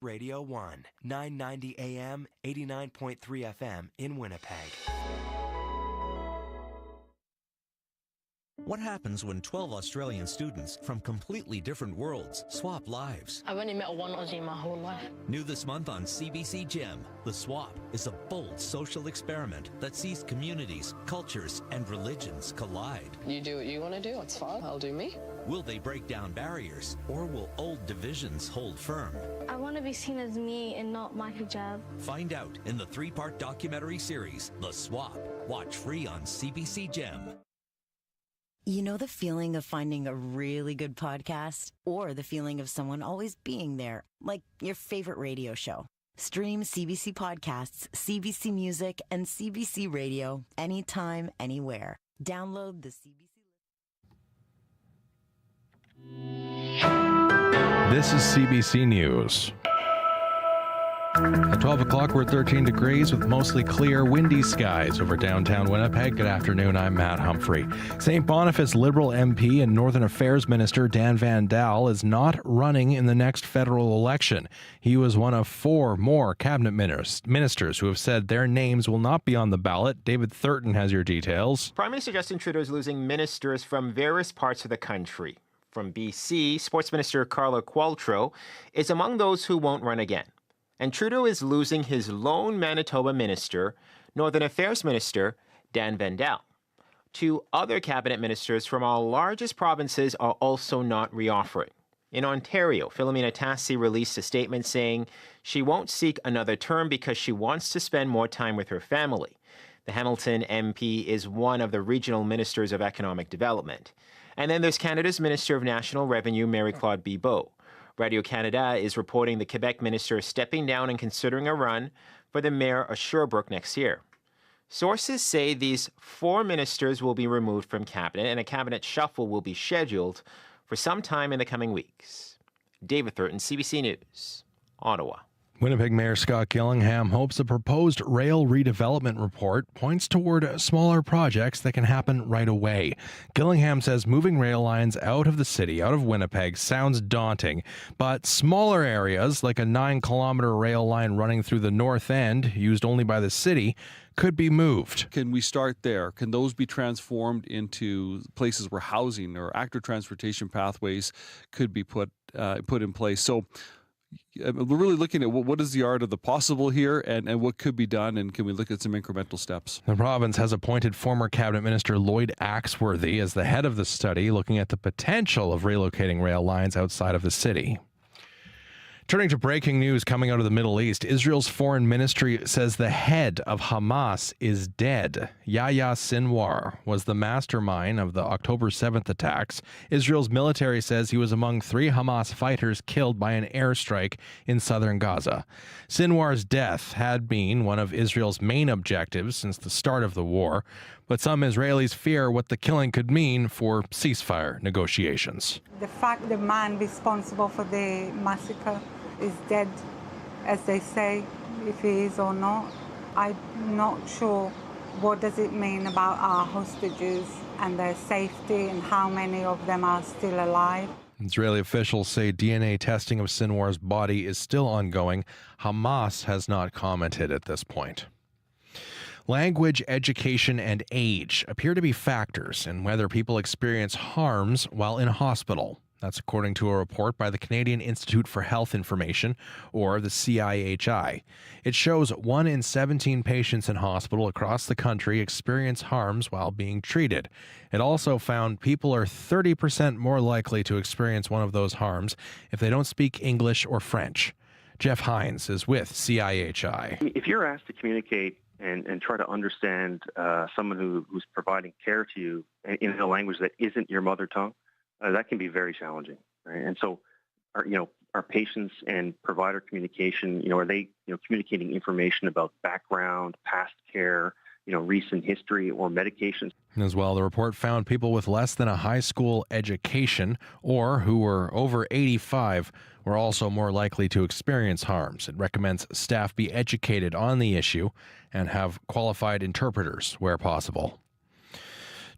Radio 1, 990 AM, 89.3 FM in Winnipeg. What happens when 12 Australian students from completely different worlds swap lives? I've only met one Aussie my whole life. New this month on CBC Gem, The Swap is a bold social experiment that sees communities, cultures, and religions collide. You do what you want to do, it's fine. I'll do me. Will they break down barriers, or will old divisions hold firm? I want to be seen as me and not my hijab. Find out in the 3-part documentary series, The Swap. Watch free on CBC Gem. You know the feeling of finding a really good podcast? Or the feeling of someone always being there, like your favorite radio show? Stream CBC Podcasts, CBC Music, and CBC Radio anytime, anywhere. Download the CBC. This is CBC News. At 12 o'clock, we're at 13 degrees with mostly clear, windy skies over downtown Winnipeg. Good afternoon, I'm Matt Humphrey. St. Boniface Liberal MP and Northern Affairs Minister Dan Van Daal is not running in the next federal election. He was one of 4 more cabinet ministers who have said their names will not be on the ballot. David Thurton has your details. Prime Minister Justin Trudeau is losing ministers from various parts of the country. From BC, Sports Minister Carla Qualtrough is among those who won't run again. And Trudeau is losing his lone Manitoba minister, Northern Affairs Minister Dan Van Daal. 2 other cabinet ministers from our largest provinces are also not reoffering. In Ontario, Philomena Tassi released a statement saying she won't seek another term because she wants to spend more time with her family. The Hamilton MP is one of the regional ministers of economic development. And then there's Canada's Minister of National Revenue, Mary-Claude Bibeau. Radio-Canada is reporting the Quebec minister is stepping down and considering a run for the mayor of Sherbrooke next year. Sources say these 4 ministers will be removed from cabinet and a cabinet shuffle will be scheduled for some time in the coming weeks. David Thurton, CBC News, Ottawa. Winnipeg Mayor Scott Gillingham hopes a proposed rail redevelopment report points toward smaller projects that can happen right away. Gillingham says moving rail lines out of the city, out of Winnipeg, sounds daunting, but smaller areas like a 9-kilometer rail line running through the north end, used only by the city, could be moved. Can we start there? Can those be transformed into places where housing or active transportation pathways could be put in place? So we're really looking at what is the art of the possible here and what could be done, and can we look at some incremental steps? The province has appointed former Cabinet Minister Lloyd Axworthy as the head of the study, looking at the potential of relocating rail lines outside of the city. Turning to breaking news coming out of the Middle East, Israel's foreign ministry says the head of Hamas is dead. Yahya Sinwar was the mastermind of the October 7th attacks. Israel's military says he was among 3 Hamas fighters killed by an airstrike in southern Gaza. Sinwar's death had been one of Israel's main objectives since the start of the war, but some Israelis fear what the killing could mean for ceasefire negotiations. The fact the man responsible for the massacre is dead, as they say, if he is or not. I'm not sure what does it mean about our hostages and their safety and how many of them are still alive. Israeli officials say DNA testing of Sinwar's body is still ongoing. Hamas has not commented at this point. Language, education, and age appear to be factors in whether people experience harms while in hospital. That's according to a report by the Canadian Institute for Health Information, or the CIHI. It shows 1 in 17 patients in hospital across the country experience harms while being treated. It also found people are 30% more likely to experience one of those harms if they don't speak English or French. Jeff Hines is with CIHI. If you're asked to communicate and try to understand someone who's providing care to you in a language that isn't your mother tongue, that can be very challenging, right? And so, our patients and provider communication, are they, communicating information about background, past care, recent history or medications? As well, the report found people with less than a high school education or who were over 85 were also more likely to experience harms. It recommends staff be educated on the issue and have qualified interpreters where possible.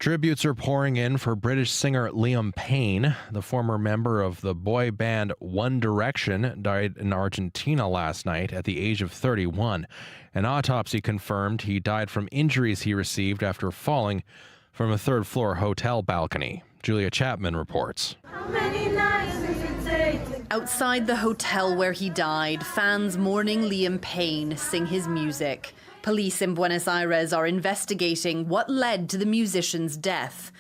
Tributes are pouring in for British singer Liam Payne. The former member of the boy band One Direction died in Argentina last night at the age of 31. An autopsy confirmed he died from injuries he received after falling from a third-floor hotel balcony. Julia Chapman reports. Outside the hotel where he died, fans mourning Liam Payne sing his music. Police in Buenos Aires are investigating what led to the musician's death.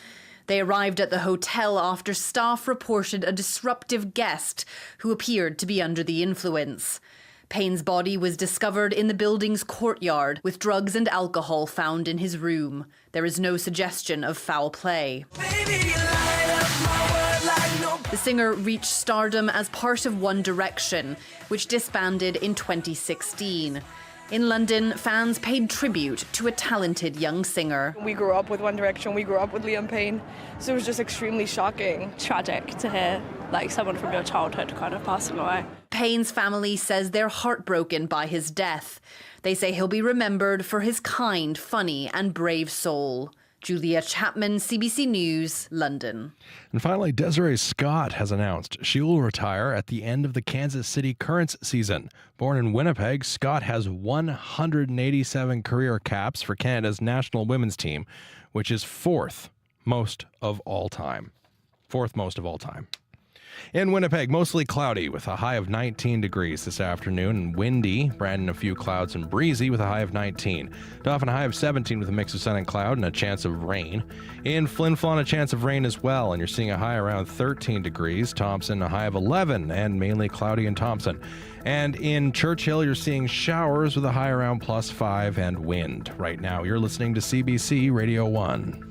They arrived at the hotel after staff reported a disruptive guest who appeared to be under the influence. Payne's body was discovered in the building's courtyard with drugs and alcohol found in his room. There is no suggestion of foul play. The singer reached stardom as part of One Direction, which disbanded in 2016. In London, fans paid tribute to a talented young singer. We grew up with One Direction, we grew up with Liam Payne, so it was just extremely shocking. Tragic to hear someone from your childhood kind of passing away. Payne's family says they're heartbroken by his death. They say he'll be remembered for his kind, funny and brave soul. Julia Chapman, CBC News, London. And finally, Desiree Scott has announced she will retire at the end of the Kansas City Currents season. Born in Winnipeg, Scott has 187 career caps for Canada's national women's team, which is fourth most of all time. In Winnipeg, mostly cloudy with a high of 19 degrees this afternoon, and windy. Brandon, a few clouds and breezy with a high of 19. Dauphin, a high of 17 with a mix of sun and cloud and a chance of rain. In Flin Flon, a chance of rain as well, and you're seeing a high around 13 degrees. Thompson, a high of 11 and mainly cloudy in Thompson. And in Churchill, you're seeing showers with a high around +5 and wind. Right now, you're listening to CBC Radio 1.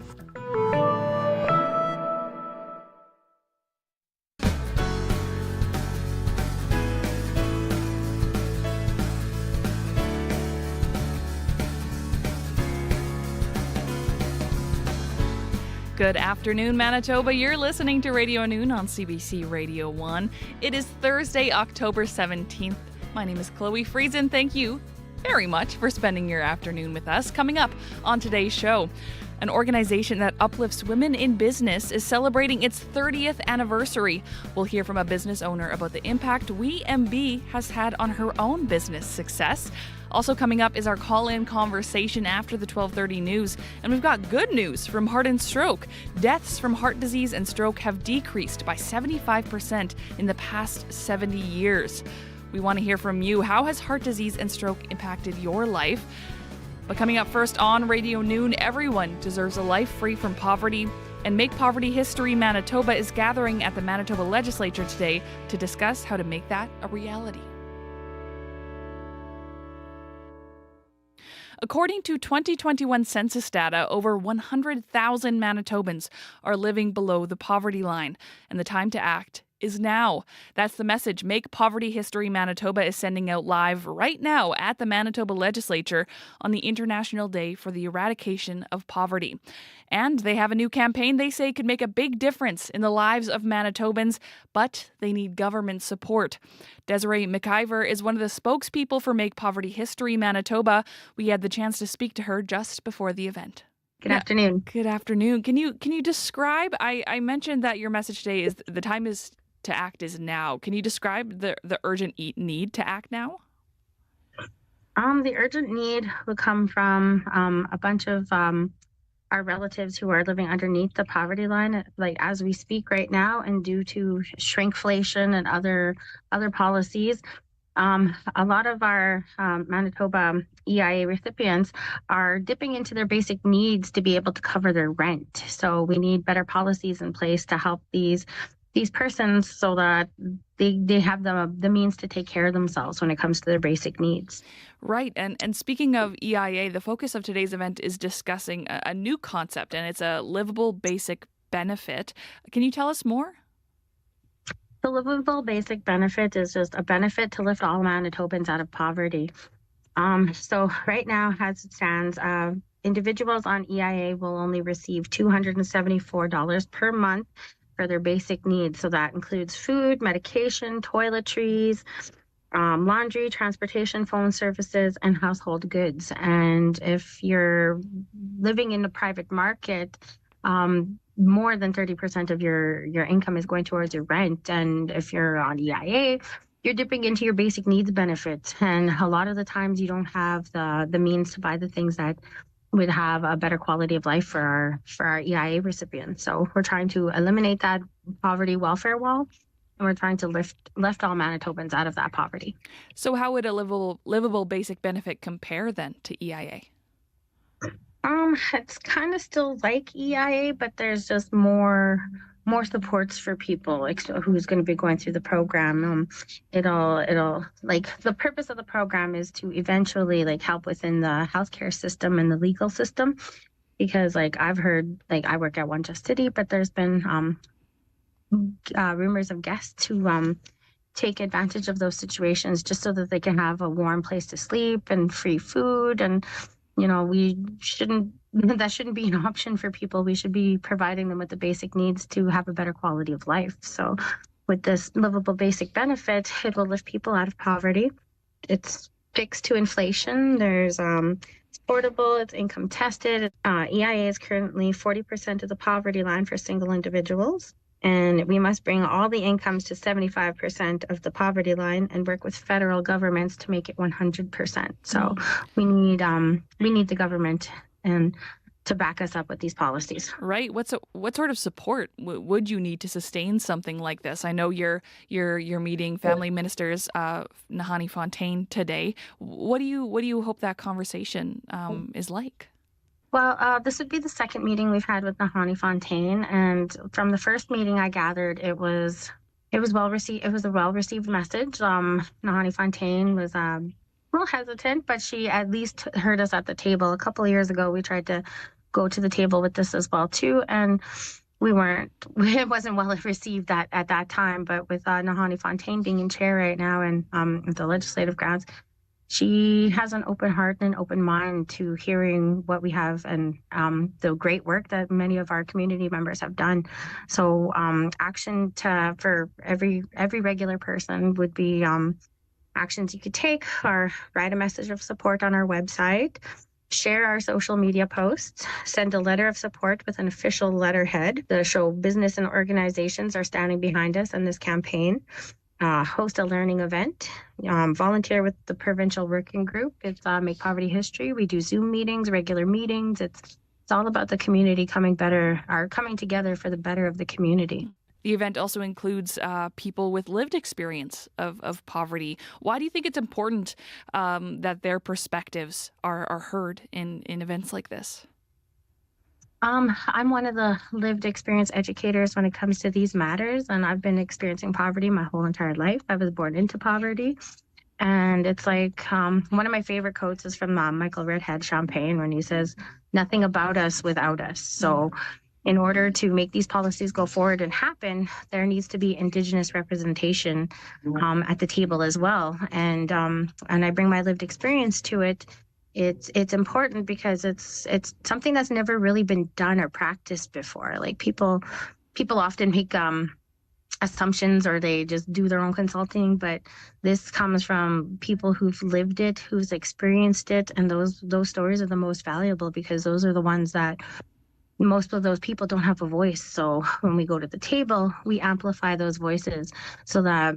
Good afternoon, Manitoba. You're listening to Radio Noon on CBC Radio 1. It is Thursday, October 17th. My name is Chloe Friesen. Thank you very much for spending your afternoon with us. Coming up on today's show, an organization that uplifts women in business is celebrating its 30th anniversary. We'll hear from a business owner about the impact WeMB has had on her own business success. Also coming up is our call-in conversation after the 12:30 news. And we've got good news from Heart and Stroke. Deaths from heart disease and stroke have decreased by 75% in the past 70 years. We want to hear from you. How has heart disease and stroke impacted your life? But coming up first on Radio Noon, everyone deserves a life free from poverty. And Make Poverty History Manitoba is gathering at the Manitoba Legislature today to discuss how to make that a reality. According to 2021 census data, over 100,000 Manitobans are living below the poverty line, and the time to act is now. That's the message Make Poverty History Manitoba is sending out live right now at the Manitoba Legislature on the International Day for the Eradication of Poverty. And they have a new campaign they say could make a big difference in the lives of Manitobans, but they need government support. Desiree McIver is one of the spokespeople for Make Poverty History Manitoba. We had the chance to speak to her just before the event. Good afternoon. Good afternoon. Can you describe, I mentioned that your message today is the time is to act is now. Can you describe the urgent need to act now? The urgent need would come from a bunch of our relatives who are living underneath the poverty line, like as we speak right now, and due to shrinkflation and other policies. A lot of our Manitoba EIA recipients are dipping into their basic needs to be able to cover their rent. So we need better policies in place to help these persons so that they have the means to take care of themselves when it comes to their basic needs. Right. And speaking of EIA, the focus of today's event is discussing a new concept, and it's a livable basic benefit. Can you tell us more? The livable basic benefit is just a benefit to lift all Manitobans out of poverty. So right now, as it stands, individuals on EIA will only receive $274 per month for their basic needs. So that includes food, medication, toiletries, laundry, transportation, phone services, and household goods. And if you're living in the private market, more than 30% of your income is going towards your rent. And if you're on EIA, you're dipping into your basic needs benefits. And a lot of the times you don't have the means to buy the things that would have a better quality of life for our EIA recipients. So we're trying to eliminate that poverty welfare wall, and we're trying to lift all Manitobans out of that poverty. So how would a livable basic benefit compare then to EIA? It's kind of still like EIA, but there's just more supports for people who's going to be going through the program. It'll like, the purpose of the program is to eventually like help within the healthcare system and the legal system, because like I've heard, like I work at One Just City, but there's been rumors of guests who take advantage of those situations just so that they can have a warm place to sleep and free food. And that shouldn't be an option for people. We should be providing them with the basic needs to have a better quality of life. So with this livable basic benefit, it will lift people out of poverty. It's fixed to inflation. There's it's portable, it's income tested. EIA is currently 40% of the poverty line for single individuals. And we must bring all the incomes to 75% of the poverty line and work with federal governments to make it 100%. So we need the government and to back us up with these policies. Right. What sort of support would you need to sustain something like this? I know you're meeting family ministers, Nahanni Fontaine, today. What do you hope that conversation is like? Well, this would be the second meeting we've had with Nahanni Fontaine, and from the first meeting I gathered it was well received. It was a well received message. Nahanni Fontaine was a little hesitant, but she at least heard us at the table. A couple of years ago, we tried to go to the table with this as well too, and it wasn't well received at that time. But with Nahanni Fontaine being in chair right now and the legislative grounds, she has an open heart and an open mind to hearing what we have and the great work that many of our community members have done. So action for every regular person would be actions you could take are write a message of support on our website, share our social media posts, send a letter of support with an official letterhead to show business and organizations are standing behind us in this campaign. Host a learning event, volunteer with the provincial working group. It's Make Poverty History. We do Zoom meetings, regular meetings. It's all about the community coming together for the better of the community. The event also includes people with lived experience of poverty. Why do you think it's important that their perspectives are heard in events like this? I'm one of the lived experience educators when it comes to these matters, and I've been experiencing poverty my whole entire life. I was born into poverty, and it's like one of my favorite quotes is from Michael Redhead Champagne when he says, "Nothing about us without us." So in order to make these policies go forward and happen, there needs to be Indigenous representation at the table as well. And I bring my lived experience to it. It's important because it's something that's never really been done or practiced before. Like people often make assumptions or they just do their own consulting, but this comes from people who've lived it, who's experienced it, and those stories are the most valuable because those are the ones that most of those people don't have a voice. So when we go to the table, we amplify those voices so that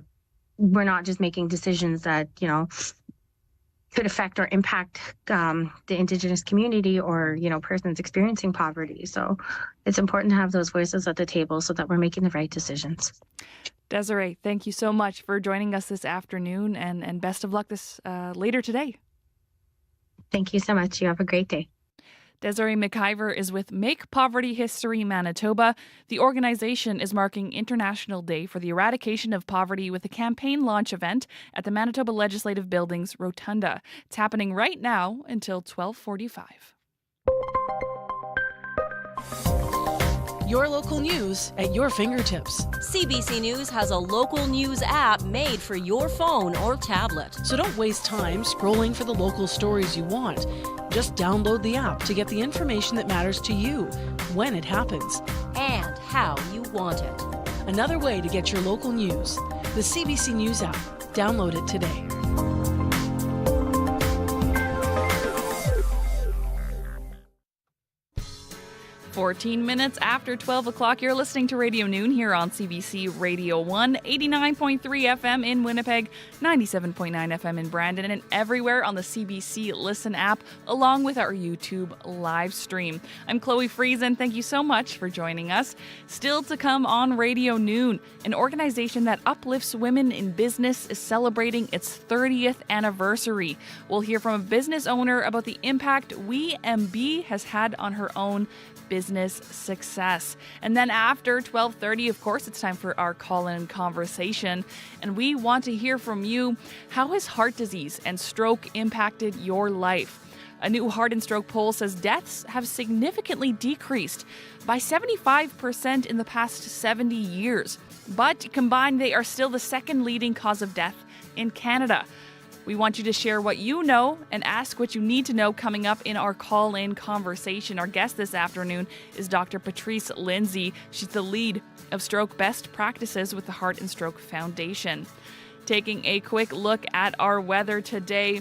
we're not just making decisions that could affect or impact the Indigenous community or, persons experiencing poverty. So it's important to have those voices at the table so that we're making the right decisions. Desiree, thank you so much for joining us this afternoon and best of luck later today. Thank you so much. You have a great day. Desiree McIver is with Make Poverty History Manitoba. The organization is marking International Day for the Eradication of Poverty with a campaign launch event at the Manitoba Legislative Building's Rotunda. It's happening right now until 12:45. Your local news at your fingertips. CBC News has a local news app made for your phone or tablet. So don't waste time scrolling for the local stories you want. Just download the app to get the information that matters to you when it happens. And how you want it. Another way to get your local news. The CBC News App. Download it today. 14 minutes after 12 o'clock. You're listening to Radio Noon here on CBC Radio 1, 89.3 FM in Winnipeg, 97.9 FM in Brandon, and everywhere on the CBC Listen app, along with our YouTube live stream. I'm Chloe Friesen. Thank you so much for joining us. Still to come on Radio Noon, an organization that uplifts women in business is celebrating its 30th anniversary. We'll hear from a business owner about the impact WeMB has had on her own business success. And then after 12:30, of course, it's time for our call-in conversation. And we want to hear from you. How has heart disease and stroke impacted your life? A new heart and stroke poll says deaths have significantly decreased by 75% in the past 70 years. But combined, they are still the second leading cause of death in Canada. We want you to share what you know and ask what you need to know coming up in our call-in conversation. Our guest this afternoon is Dr. Patrice Lindsay. She's the lead of Stroke Best Practices with the Heart and Stroke Foundation. Taking a quick look at our weather today.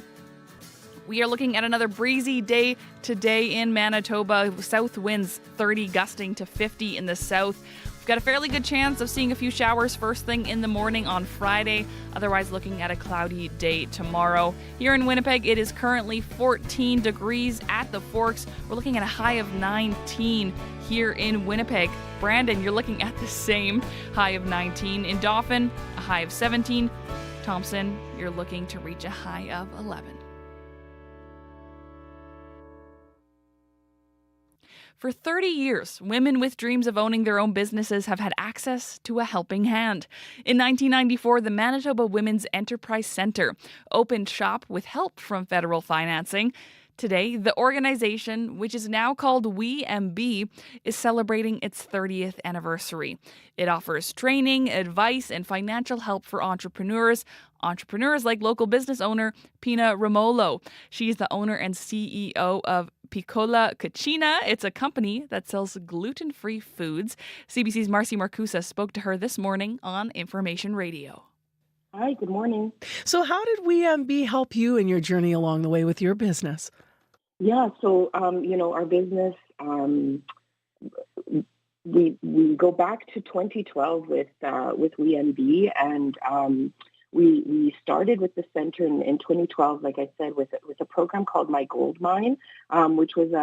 We are looking at another breezy day today in Manitoba. South winds 30 gusting to 50 in the south. We've got a fairly good chance of seeing a few showers first thing in the morning on Friday. Otherwise, looking at a cloudy day tomorrow. Here in Winnipeg, it is currently 14 degrees at the Forks. We're looking at a high of 19 here in Winnipeg. Brandon, you're looking at the same high of 19. In Dauphin, a high of 17. Thompson, you're looking to reach a high of 11. For 30 years, women with dreams of owning their own businesses have had access to a helping hand. In 1994, the Manitoba Women's Enterprise Centre opened shop with help from federal financing. Today, the organization, which is now called WeMB, is celebrating its 30th anniversary. It offers training, advice, and financial help for entrepreneurs like local business owner Pina Romolo. She's the owner and CEO of Piccola Cucina. It's a company that sells gluten-free foods. CBC's Marcy Marcusa spoke to her this morning on Information Radio. Hi, good morning. So how did WeMB help you in your journey along the way with your business? Yeah, so, our business, we go back to 2012 with WeMB, and we started with the center in 2012, like I said, with a program called My Gold Mine, which was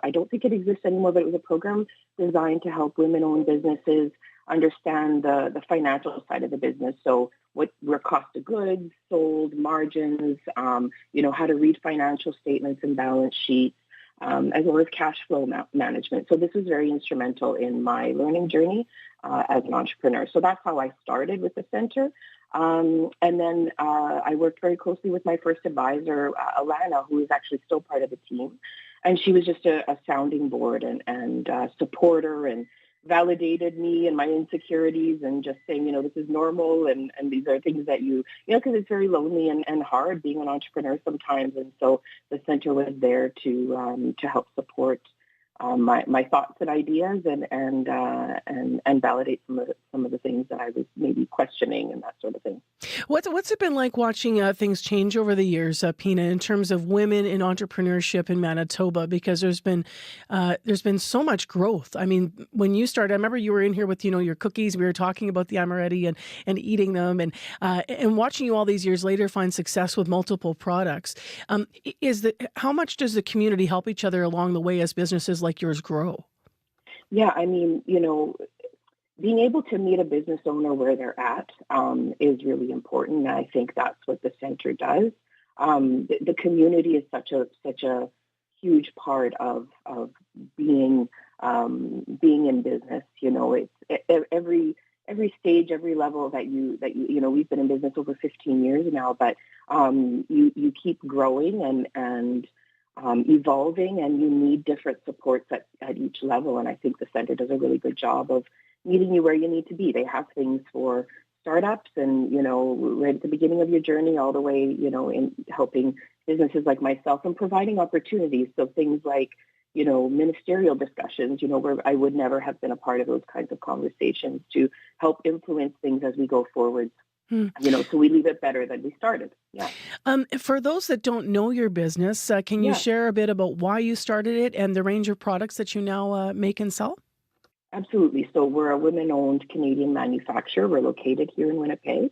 I don't think it exists anymore, but it was a program designed to help women-owned businesses understand the financial side of the business. So what were cost of goods sold, margins, how to read financial statements and balance sheets, as well as cash flow management. So this was very instrumental in my learning journey as an entrepreneur. So that's how I started with the center. And then I worked very closely with my first advisor, Alana, who is actually still part of the team. And she was just a sounding board and supporter, and validated me and my insecurities, and just saying, this is normal, and these are things that because it's very lonely and hard being an entrepreneur sometimes. And so the center was there to help support my thoughts and ideas, and validate some of the things that I was maybe questioning and that sort of thing. What's it been like watching things change over the years, Pina, in terms of women in entrepreneurship in Manitoba? Because there's been so much growth. I mean, when you started, I remember you were in here with your cookies. We were talking about the amaretti and eating them, and watching you all these years later find success with multiple products. How much does the community help each other along the way as businesses like yours grow? Yeah, I mean, being able to meet a business owner where they're at is really important. And I think that's what the center does. The community is such a huge part of being in business. It's every stage, every level that you we've been in business over 15 years now, but you keep growing and evolving, and you need different supports at each level. And I think the center does a really good job of meeting you where you need to be. They have things for startups and, right at the beginning of your journey all the way, in helping businesses like myself and providing opportunities. So things like, ministerial discussions, where I would never have been a part of those kinds of conversations to help influence things as we go forward. So we leave it better than we started. Yeah. For those that don't know your business, can you share a bit about why you started it and the range of products that you now make and sell? Absolutely. So we're a women-owned Canadian manufacturer. We're located here in Winnipeg.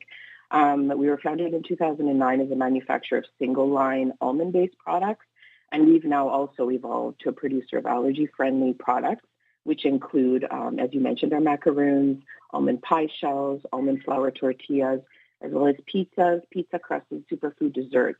We were founded in 2009 as a manufacturer of single-line almond-based products, and we've now also evolved to a producer of allergy-friendly products, which include, as you mentioned, our macaroons, almond pie shells, almond flour tortillas, as well as pizzas, pizza crusts, and superfood desserts.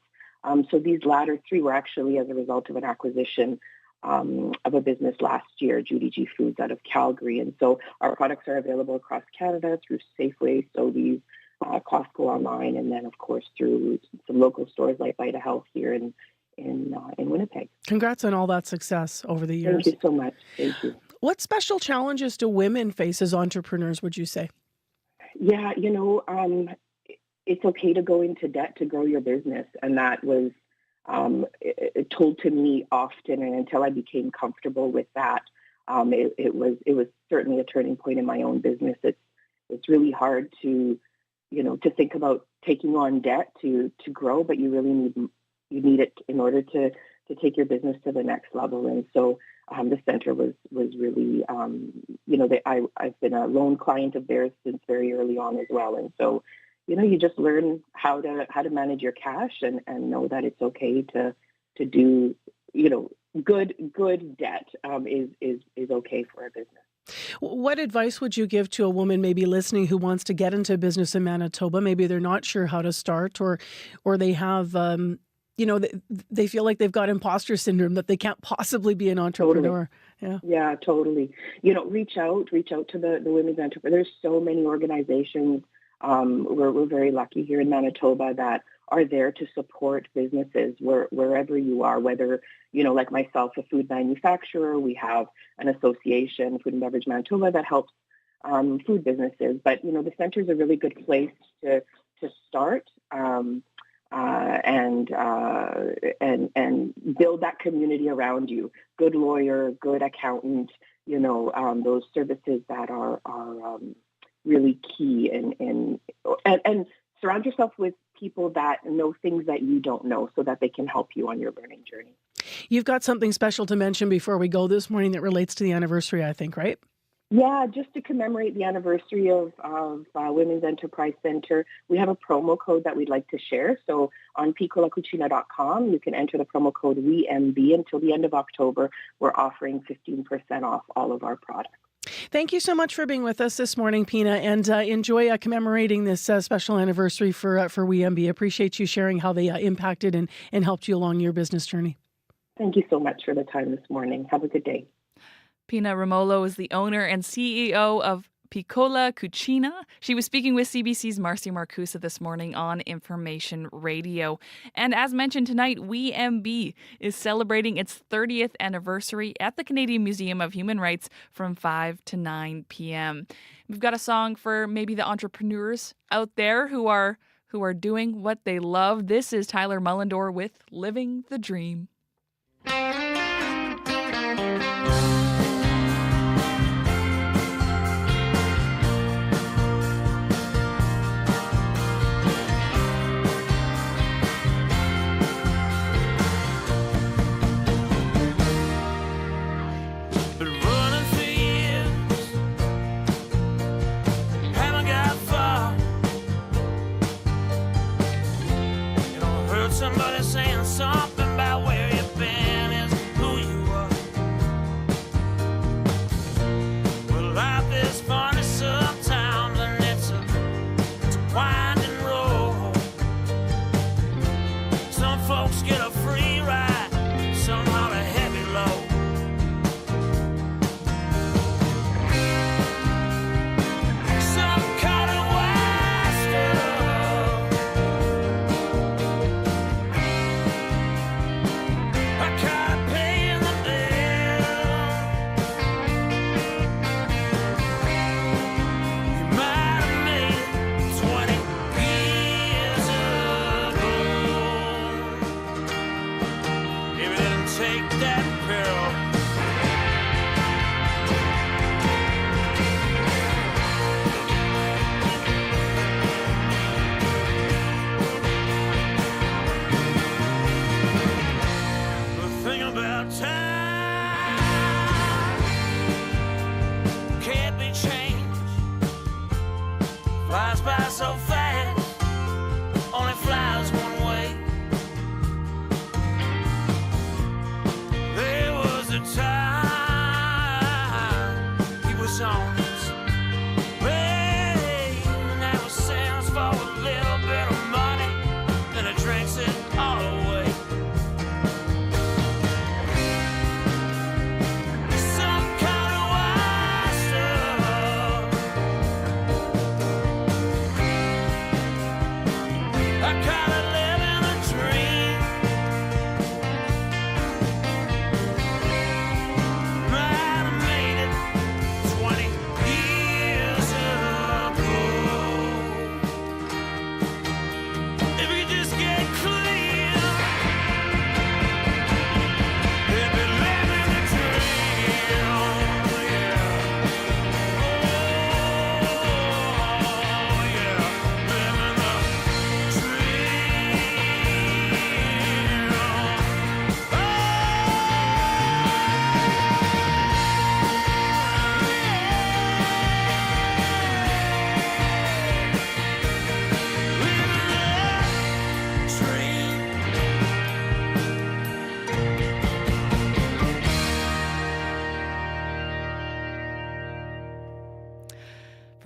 So these latter three were actually as a result of an acquisition of a business last year, Judy G Foods out of Calgary. And so our products are available across Canada through Safeway, Sobeys, Costco online, and then, of course, through some local stores like Vita Health here in Winnipeg. Congrats on all that success over the years. Thank you so much. Thank you. What special challenges do women face as entrepreneurs, would you say? Yeah, it's okay to go into debt to grow your business. And that was told to me often. And until I became comfortable with that, it was certainly a turning point in my own business. It's really hard to think about taking on debt to grow, but you really need it in order to take your business to the next level. And so the center was really, I've been a loan client of theirs since very early on as well. And so, you just learn how to manage your cash and know that it's okay to do, good debt is okay for a business. What advice would you give to a woman maybe listening who wants to get into business in Manitoba? Maybe they're not sure how to start, or they have, they feel like they've got imposter syndrome, that they can't possibly be an entrepreneur. Totally. Yeah, totally. Reach out to the women's entrepreneurs. There's so many organizations. We're very lucky here in Manitoba that are there to support businesses wherever you are, whether, like myself, a food manufacturer. We have an association, Food and Beverage Manitoba, that helps food businesses. But, the center is a really good place to start and build that community around you. Good lawyer, good accountant, those services that are really key, and surround yourself with people that know things that you don't know so that they can help you on your learning journey. You've got something special to mention before we go this morning that relates to the anniversary, I think, right? Yeah, just to commemorate the anniversary of Women's Enterprise Center, we have a promo code that we'd like to share. So on piccolacucina.com, you can enter the promo code WEMB. Until the end of October, we're offering 15% off all of our products. Thank you so much for being with us this morning, Pina, and enjoy commemorating this special anniversary for WeMB. Appreciate you sharing how they impacted and helped you along your business journey. Thank you so much for the time this morning. Have a good day. Pina Romolo is the owner and CEO of Piccola Cucina. She was speaking with CBC's Marcy Marcusa this morning on Information Radio. And as mentioned tonight, WeMB is celebrating its 30th anniversary at the Canadian Museum of Human Rights from 5 to 9 p.m. We've got a song for maybe the entrepreneurs out there who are doing what they love. This is Tyler Mullendore with Living the Dream. Somebody saying something about where you've been is who you are. Well, life is funny sometimes, and it's a winding road. Some folks get a free ride, some on a heavy load. Some call it wild stuff.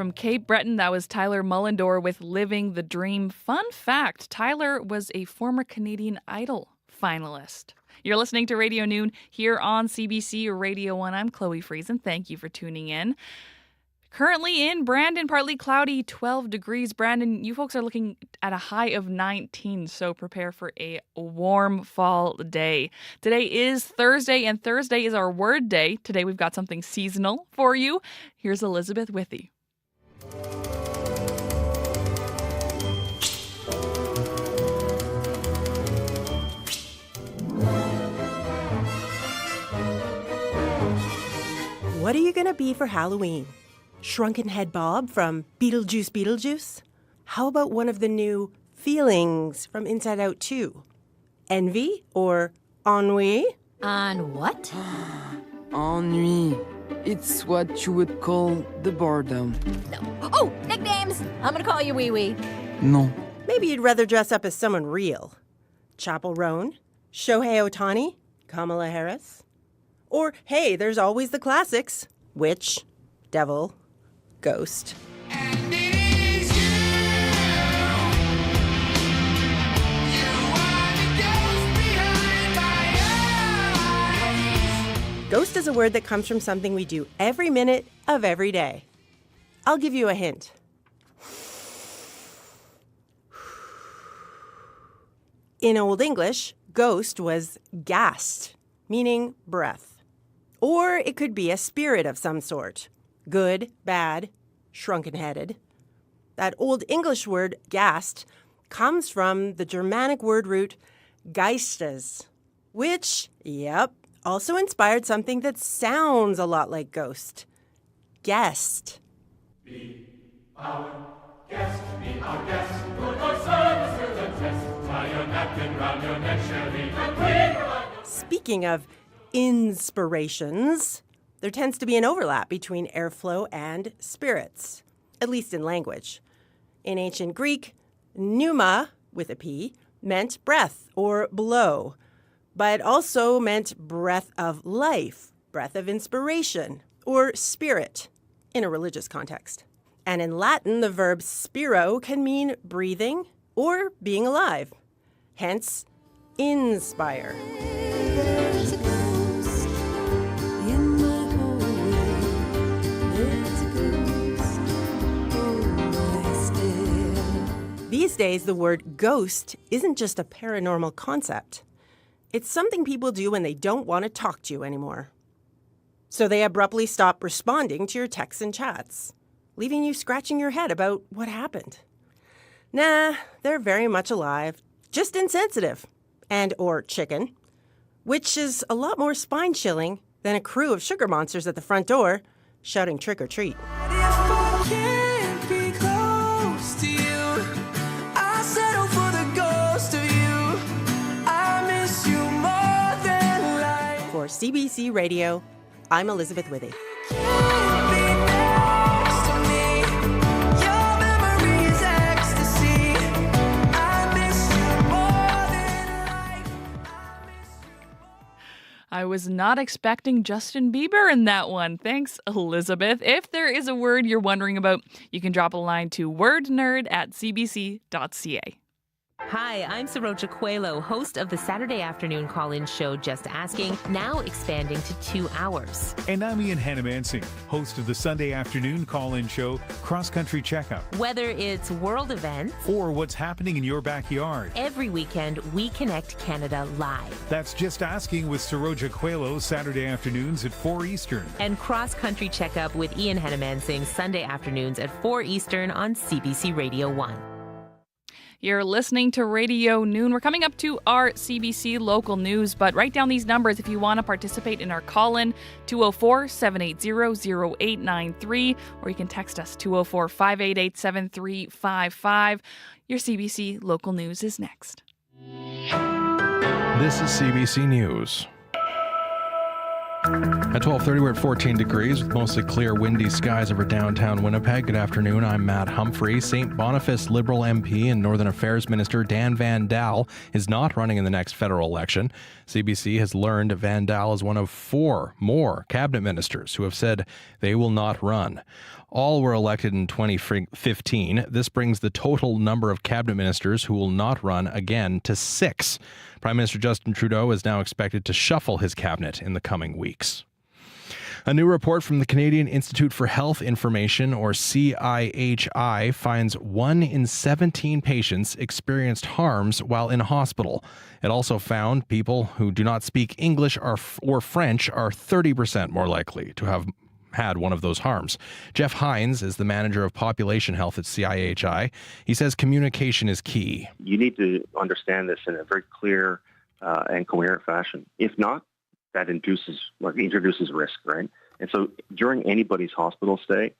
From Cape Breton, that was Tyler Mullendore with Living the Dream. Fun fact, Tyler was a former Canadian Idol finalist. You're listening to Radio Noon here on CBC Radio 1. I'm Chloe Friesen. Thank you for tuning in. Currently in Brandon, partly cloudy, 12 degrees. Brandon, you folks are looking at a high of 19, so prepare for a warm fall day. Today is Thursday, and Thursday is our word day. Today we've got something seasonal for you. Here's Elizabeth Withy. What are you going to be for Halloween? Shrunken Head Bob from Beetlejuice Beetlejuice? How about one of the new feelings from Inside Out 2? Envy or ennui? On what? Ennui. It's what you would call the boredom. No. Oh, nicknames! I'm gonna call you Wee Wee. No. Maybe you'd rather dress up as someone real. Chapel Roan? Shohei Ohtani? Kamala Harris? Or, hey, there's always the classics. Witch, devil, ghost. Ghost is a word that comes from something we do every minute of every day. I'll give you a hint. In Old English, ghost was gast, meaning breath. Or it could be a spirit of some sort. Good, bad, shrunken-headed. That Old English word gast comes from the Germanic word root geistes, which, also inspired something that sounds a lot like ghost. Guest. Be our guest, be our guest. Put our service to the test. Tie your napkin round your neck, Sherry. Speaking of inspirations, there tends to be an overlap between airflow and spirits, at least in language. In ancient Greek, pneuma, with a P, meant breath or blow, but also meant breath of life, breath of inspiration, or spirit in a religious context. And in Latin, the verb spiro can mean breathing or being alive, hence inspire. These days, the word ghost isn't just a paranormal concept. It's something people do when they don't want to talk to you anymore. So they abruptly stop responding to your texts and chats, leaving you scratching your head about what happened. Nah, they're very much alive, just insensitive, and or chicken, which is a lot more spine-chilling than a crew of sugar monsters at the front door shouting trick or treat. For CBC Radio, I'm Elizabeth Withy. I was not expecting Justin Bieber in that one. Thanks, Elizabeth. If there is a word you're wondering about, you can drop a line to wordnerd@cbc.ca. Hi, I'm Saroja Coelho, host of the Saturday afternoon call-in show Just Asking, now expanding to 2 hours. And I'm Ian Hannamansing, host of the Sunday afternoon call-in show Cross Country Checkup. Whether it's world events or what's happening in your backyard, every weekend we connect Canada live. That's Just Asking with Saroja Coelho, Saturday afternoons at 4 Eastern. And Cross Country Checkup with Ian Hannamansing, Sunday afternoons at 4 Eastern on CBC Radio 1. You're listening to Radio Noon. We're coming up to our CBC local news, but write down these numbers if you want to participate in our call-in, 204-780-0893, or you can text us, 204-588-7355. Your CBC local news is next. This is CBC News. At 12:30, we're at 14 degrees with mostly clear, windy skies over downtown Winnipeg. Good afternoon. I'm Matt Humphrey. St. Boniface Liberal MP and Northern Affairs Minister Dan Van Daal is not running in the next federal election. CBC has learned Van Daal is one of 4 more cabinet ministers who have said they will not run. All were elected in 2015. This brings the total number of cabinet ministers who will not run again to 6. Prime Minister Justin Trudeau is now expected to shuffle his cabinet in the coming weeks. A new report from the Canadian Institute for Health Information, or CIHI, finds 1 in 17 patients experienced harms while in hospital. It also found people who do not speak English or French are 30% more likely to have had one of those harms. Jeff Hines is the manager of population health at CIHI. He says communication is key. You need to understand this in a very clear and coherent fashion. If not, that introduces risk, right? And so during anybody's hospital stay,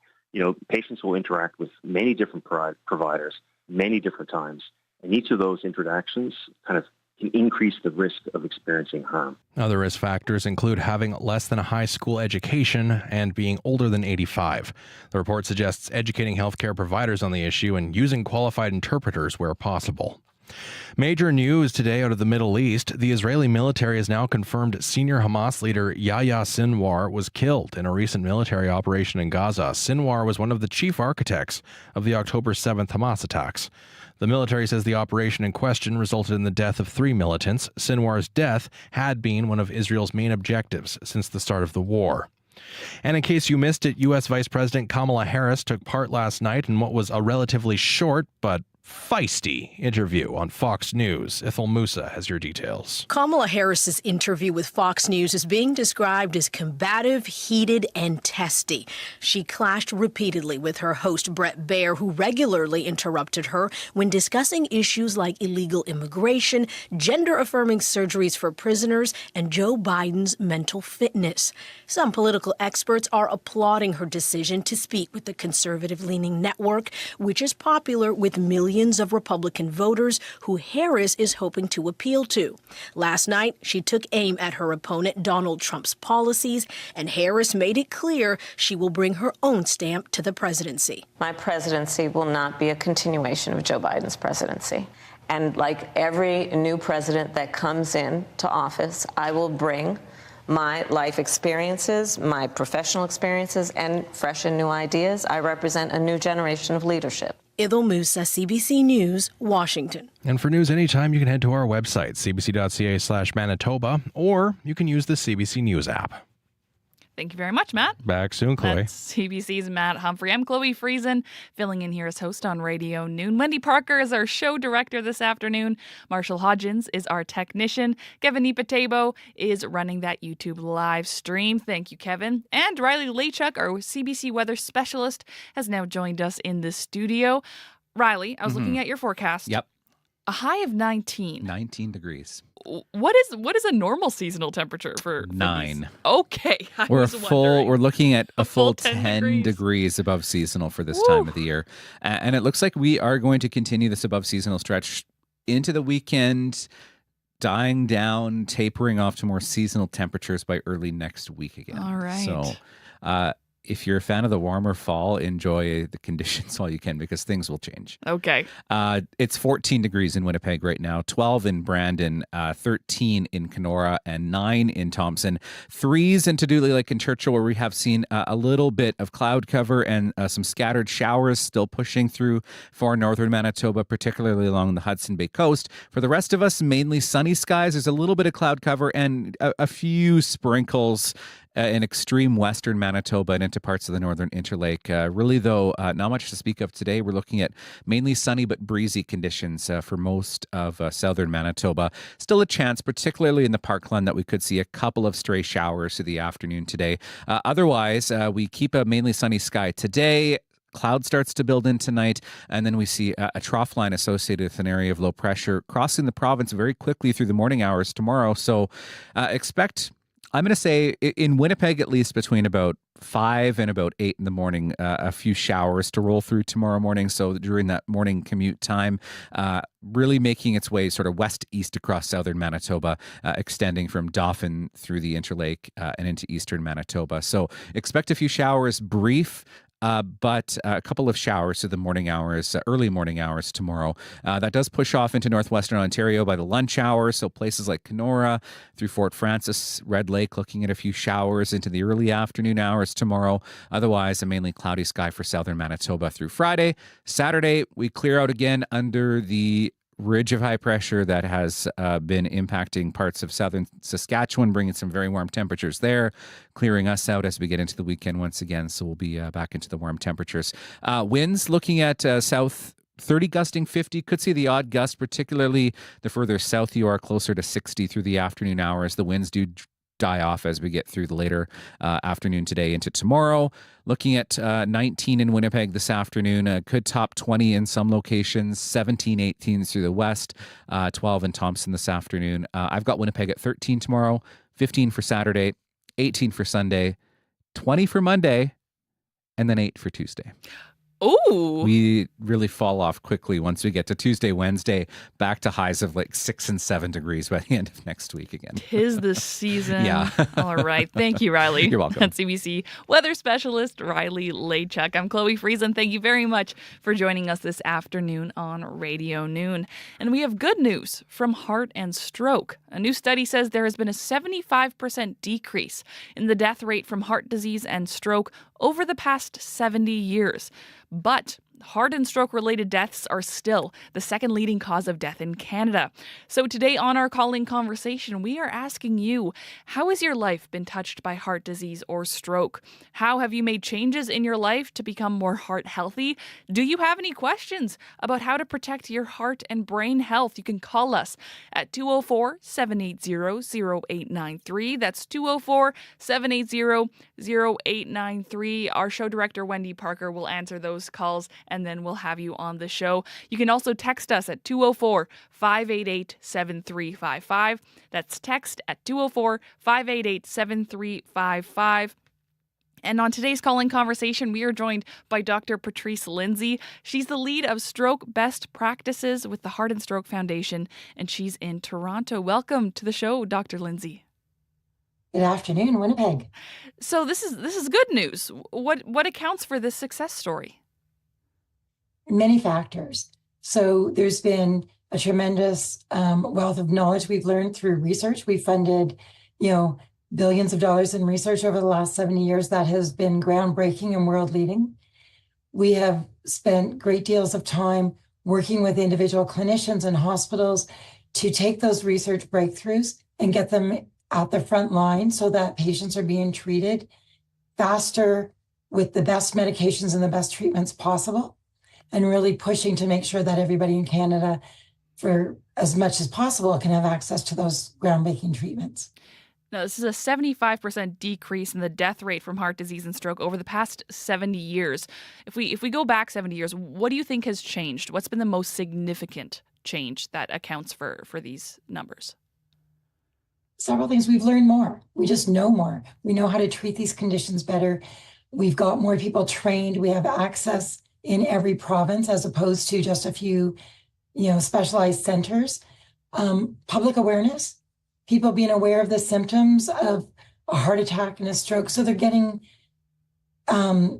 patients will interact with many different providers many different times. And each of those interactions kind of can increase the risk of experiencing harm. Other risk factors include having less than a high school education and being older than 85. The report suggests educating healthcare providers on the issue and using qualified interpreters where possible. Major news today out of the Middle East. The Israeli military has now confirmed senior Hamas leader Yahya Sinwar was killed in a recent military operation in Gaza. Sinwar was one of the chief architects of the October 7th Hamas attacks. The military says the operation in question resulted in the death of 3 militants. Sinwar's death had been one of Israel's main objectives since the start of the war. And in case you missed it, U.S. Vice President Kamala Harris took part last night in what was a relatively short but feisty interview on Fox News. Ethel Musa has your details. Kamala Harris's interview with Fox News is being described as combative, heated, and testy. She clashed repeatedly with her host Brett Baier, who regularly interrupted her when discussing issues like illegal immigration, gender-affirming surgeries for prisoners, and Joe Biden's mental fitness. Some political experts are applauding her decision to speak with the conservative-leaning network, which is popular with millions of Republican voters who Harris is hoping to appeal to. Last night, she took aim at her opponent Donald Trump's policies, and Harris made it clear she will bring her own stamp to the presidency. My presidency will not be a continuation of Joe Biden's presidency. And like every new president that comes in to office, I will bring my life experiences, my professional experiences, and fresh and new ideas. I represent a new generation of leadership. Ethel Musa, CBC News, Washington. And for news anytime, you can head to our website, cbc.ca/Manitoba, or you can use the CBC News app. Thank you very much, Matt. Back soon, Chloe. That's CBC's Matt Humphrey. I'm Chloe Friesen, filling in here as host on Radio Noon. Wendy Parker is our show director this afternoon. Marshall Hodgins is our technician. Kevin Ipatebo is running that YouTube live stream. Thank you, Kevin. And Riley Lachuk, our CBC weather specialist, has now joined us in the studio. Riley, I was looking at your forecast. Yep. A high of 19. 19 degrees. What is a normal seasonal temperature for 9? These? Okay. We're looking at a full 10 degrees. degrees above seasonal for this time of the year. And it looks like we are going to continue this above seasonal stretch into the weekend, dying down, tapering off to more seasonal temperatures by early next week again. All right. So, if you're a fan of the warmer fall, enjoy the conditions while you can, because things will change. Okay. It's 14 degrees in Winnipeg right now, 12 in Brandon, 13 in Kenora, and 9 in Thompson. 3s in Tadouli Lake and Churchill, where we have seen a little bit of cloud cover and some scattered showers still pushing through far northern Manitoba, particularly along the Hudson Bay coast. For the rest of us, mainly sunny skies. There's a little bit of cloud cover and a few sprinkles in extreme western Manitoba and into parts of the northern Interlake. Really, though, not much to speak of today. We're looking at mainly sunny but breezy conditions for most of southern Manitoba. Still a chance, particularly in the Parkland, that we could see a couple of stray showers through the afternoon today. Otherwise, we keep a mainly sunny sky today. Cloud starts to build in tonight, and then we see a trough line associated with an area of low pressure crossing the province very quickly through the morning hours tomorrow. So expect I'm going to say in Winnipeg, at least between about 5 and about 8 in the morning, a few showers to roll through tomorrow morning. So during that morning commute time, really making its way sort of west-east across southern Manitoba, extending from Dauphin through the Interlake and into eastern Manitoba. So expect a few showers, brief, but a couple of showers to the morning hours, early morning hours tomorrow. That does push off into northwestern Ontario by the lunch hour. So places like Kenora through Fort Francis, Red Lake, looking at a few showers into the early afternoon hours tomorrow. Otherwise, a mainly cloudy sky for southern Manitoba through Friday. Saturday, we clear out again under the ridge of high pressure that has been impacting parts of southern Saskatchewan, bringing some very warm temperatures there, clearing us out as we get into the weekend once again. So we'll be back into the warm temperatures. Winds looking at south 30 gusting 50. Could see the odd gust, particularly the further south you are, closer to 60 through the afternoon hours. The winds do die off as we get through the later afternoon today into tomorrow. Looking at 19 in Winnipeg this afternoon, could top 20 in some locations, 17, 18 through the west, 12 in Thompson this afternoon. I've got Winnipeg at 13 tomorrow, 15 for Saturday, 18 for Sunday, 20 for Monday, and then 8 for Tuesday. Ooh. We really fall off quickly once we get to Tuesday, Wednesday, back to highs of like 6 and 7 degrees by the end of next week again. 'Tis the season. Yeah. All right. Thank you, Riley. You're welcome. That's CBC weather specialist Riley Lachuk. I'm Chloe Friesen. Thank you very much for joining us this afternoon on Radio Noon. And we have good news from Heart and Stroke. A new study says there has been a 75% decrease in the death rate from heart disease and stroke over the past 70 years. But heart and stroke-related deaths are still the second leading cause of death in Canada. So today on our Calling Conversation, we are asking you, how has your life been touched by heart disease or stroke? How have you made changes in your life to become more heart healthy? Do you have any questions about how to protect your heart and brain health? You can call us at 204-780-0893. That's 204-780-0893. Our show director, Wendy Parker, will answer those calls and then we'll have you on the show. You can also text us at 204-588-7355. That's text at 204-588-7355. And on today's Calling Conversation, we are joined by Dr. Patrice Lindsay. She's the lead of Stroke Best Practices with the Heart and Stroke Foundation, and she's in Toronto. Welcome to the show, Dr. Lindsay. Good afternoon, Winnipeg. So this is good news. What accounts for this success story? Many factors. So there's been a tremendous wealth of knowledge we've learned through research. We funded, billions of dollars in research over the last 70 years that has been groundbreaking and world leading. We have spent great deals of time working with individual clinicians and hospitals to take those research breakthroughs and get them at the front line so that patients are being treated faster with the best medications and the best treatments possible, and really pushing to make sure that everybody in Canada, for as much as possible, can have access to those groundbreaking treatments. Now, this is a 75% decrease in the death rate from heart disease and stroke over the past 70 years. If we go back 70 years, what do you think has changed? What's been the most significant change that accounts for these numbers? Several things. We've learned more. We just know more. We know how to treat these conditions better. We've got more people trained. We have access in every province as opposed to just a few, specialized centers. Public awareness, people being aware of the symptoms of a heart attack and a stroke. So they're getting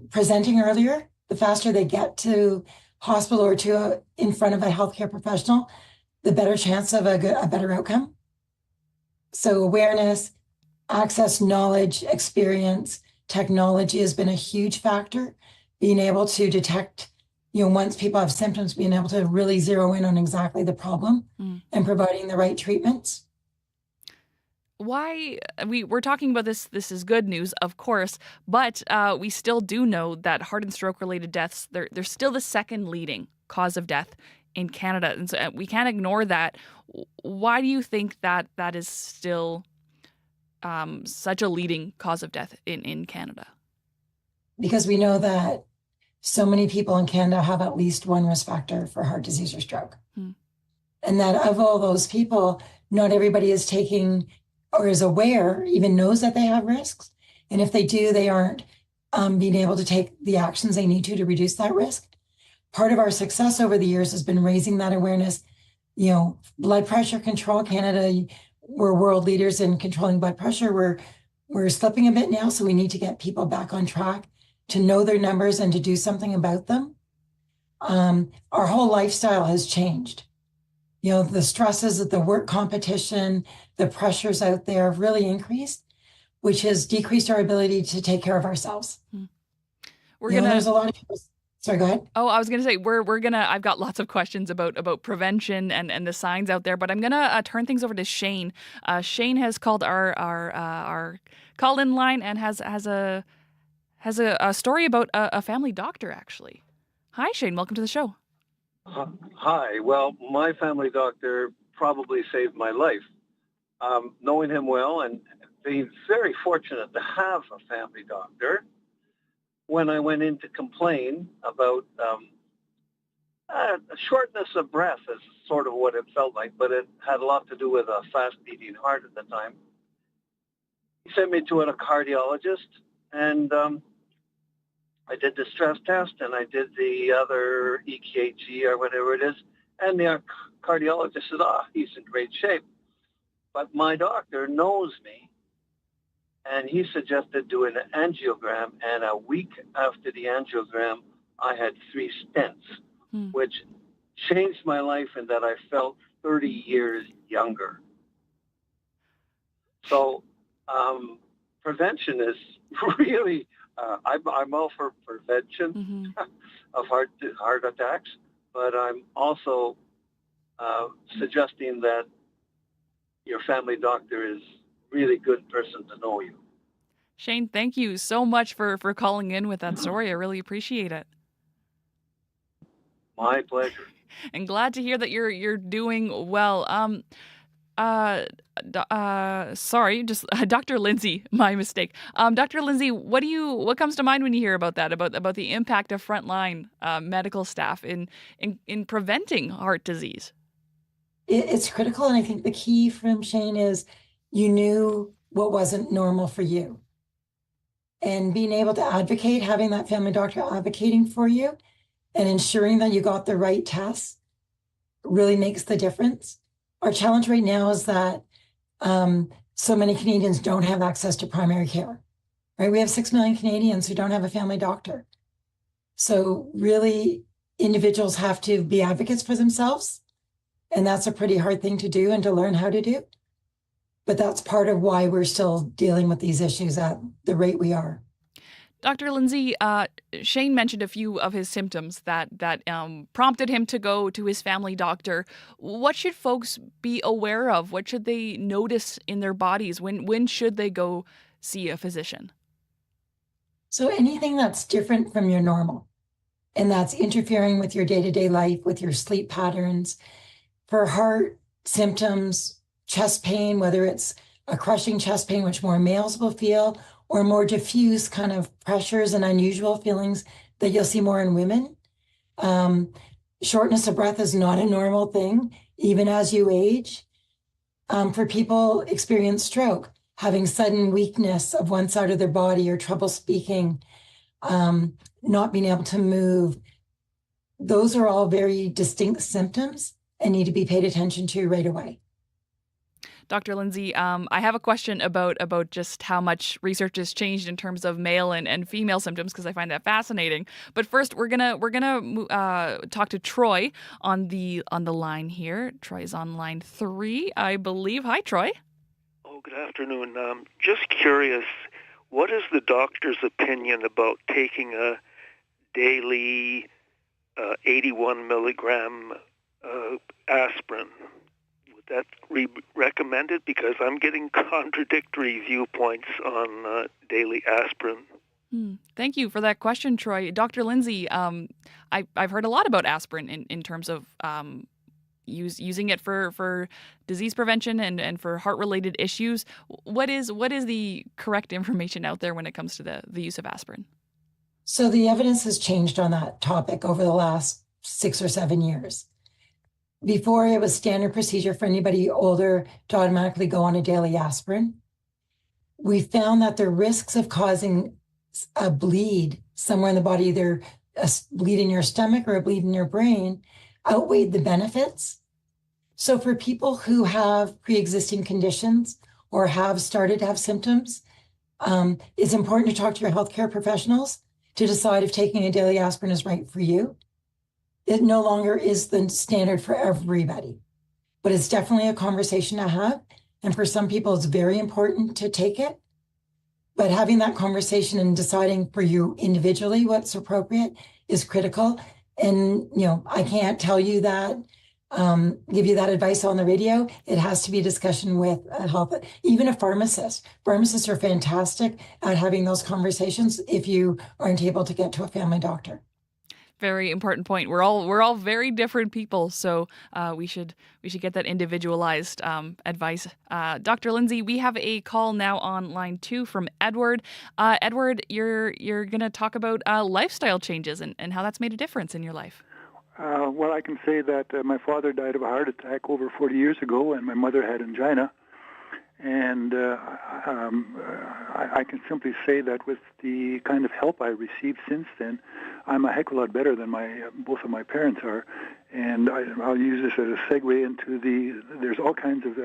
presenting earlier. The faster they get to hospital or in front of a healthcare professional, the better chance of a better outcome. So awareness, access, knowledge, experience, technology has been a huge factor. Being able to detect, once people have symptoms, being able to really zero in on exactly the problem and providing the right treatments. Why we're talking about this is good news, of course, but we still do know that heart and stroke related deaths, they're still the second leading cause of death in Canada. And so we can't ignore that. Why do you think that is still such a leading cause of death in Canada? Because we know that so many people in Canada have at least one risk factor for heart disease or stroke. And that of all those people, not everybody is taking or is aware, even knows that they have risks. And if they do, they aren't being able to take the actions they need to reduce that risk. Part of our success over the years has been raising that awareness. You know, blood pressure control, Canada, we're world leaders in controlling blood pressure. We're slipping a bit now, so we need to get people back on track to know their numbers and to do something about them. Our whole lifestyle has changed. You know, the stresses of the work competition, the pressures out there have really increased, which has decreased our ability to take care of ourselves. There's a lot of people. Sorry, go ahead. Oh, I was going to say, I've got lots of questions about prevention and the signs out there, but I'm going to turn things over to Shane. Shane has called our call-in line and has a story about a family doctor, actually. Hi, Shane. Welcome to the show. Hi. Well, my family doctor probably saved my life. Knowing him well and being very fortunate to have a family doctor, when I went in to complain about shortness of breath is sort of what it felt like, but it had a lot to do with a fast-beating heart at the time. He sent me to a cardiologist, and I did the stress test, and I did the other EKG or whatever it is, and the cardiologist said, he's in great shape. But my doctor knows me, and he suggested doing an angiogram, and a week after the angiogram, I had 3 stents, which changed my life in that I felt 30 years younger. So prevention is really, I'm all for prevention of heart attacks, but I'm also suggesting that your family doctor is really good person to know you. Shane, thank you so much for calling in with that story. I really appreciate it. My pleasure. And glad to hear that you're doing well. Sorry, just Dr. Lindsay, my mistake. Dr. Lindsay, what comes to mind when you hear about that, about the impact of frontline medical staff in preventing heart disease? It's critical, and I think the key from Shane is you knew what wasn't normal for you. And being able to advocate, having that family doctor advocating for you and ensuring that you got the right tests really makes the difference. Our challenge right now is that so many Canadians don't have access to primary care, right? We have 6 million Canadians who don't have a family doctor. So really, individuals have to be advocates for themselves. And that's a pretty hard thing to do and to learn how to do. But that's part of why we're still dealing with these issues at the rate we are. Dr. Lindsay, Shane mentioned a few of his symptoms that prompted him to go to his family doctor. What should folks be aware of? What should they notice in their bodies? When should they go see a physician? So anything that's different from your normal, and that's interfering with your day-to-day life, with your sleep patterns. For heart symptoms, chest pain, whether it's a crushing chest pain, which more males will feel, or more diffuse kind of pressures and unusual feelings that you'll see more in women. Shortness of breath is not a normal thing, even as you age. For people experience stroke, having sudden weakness of one side of their body or trouble speaking, not being able to move, those are all very distinct symptoms and need to be paid attention to right away. Dr. Lindsay, I have a question about just how much research has changed in terms of male and female symptoms, because I find that fascinating. But first, we're gonna talk to Troy on the line here. Troy's on line 3, I believe. Hi, Troy. Oh, good afternoon. Just curious, what is the doctor's opinion about taking a daily 81 milligram aspirin? That recommended? Because I'm getting contradictory viewpoints on daily aspirin. Thank you for that question, Troy. Dr. Lindsay, I've heard a lot about aspirin in terms of using it for disease prevention and for heart-related issues. What is the correct information out there when it comes to the use of aspirin? So the evidence has changed on that topic over the last 6 or 7 years. before it was standard procedure for anybody older to automatically go on a daily aspirin. We found that the risks of causing a bleed somewhere in the body, either a bleed in your stomach or a bleed in your brain, outweighed the benefits. So for people who have pre-existing conditions or have started to have symptoms, it's important to talk to your healthcare professionals to decide if taking a daily aspirin is right for you. It no longer is the standard for everybody, but it's definitely a conversation to have. And for some people, it's very important to take it. But having that conversation and deciding for you individually what's appropriate is critical. And, I can't tell you that, give you that advice on the radio. It has to be a discussion with a health, even a pharmacist. Pharmacists are fantastic at having those conversations if you aren't able to get to a family doctor. Very important point. We're all very different people, so we should get that individualized advice. Dr. Lindsay, we have a call now on line 2 from Edward. Edward, you're going to talk about lifestyle changes and how that's made a difference in your life. Well, I can say that my father died of a heart attack over 40 years ago, and my mother had angina. And I can simply say that with the kind of help I received since then, I'm a heck of a lot better than both of my parents are. And I'll use this as a segue into there's all kinds of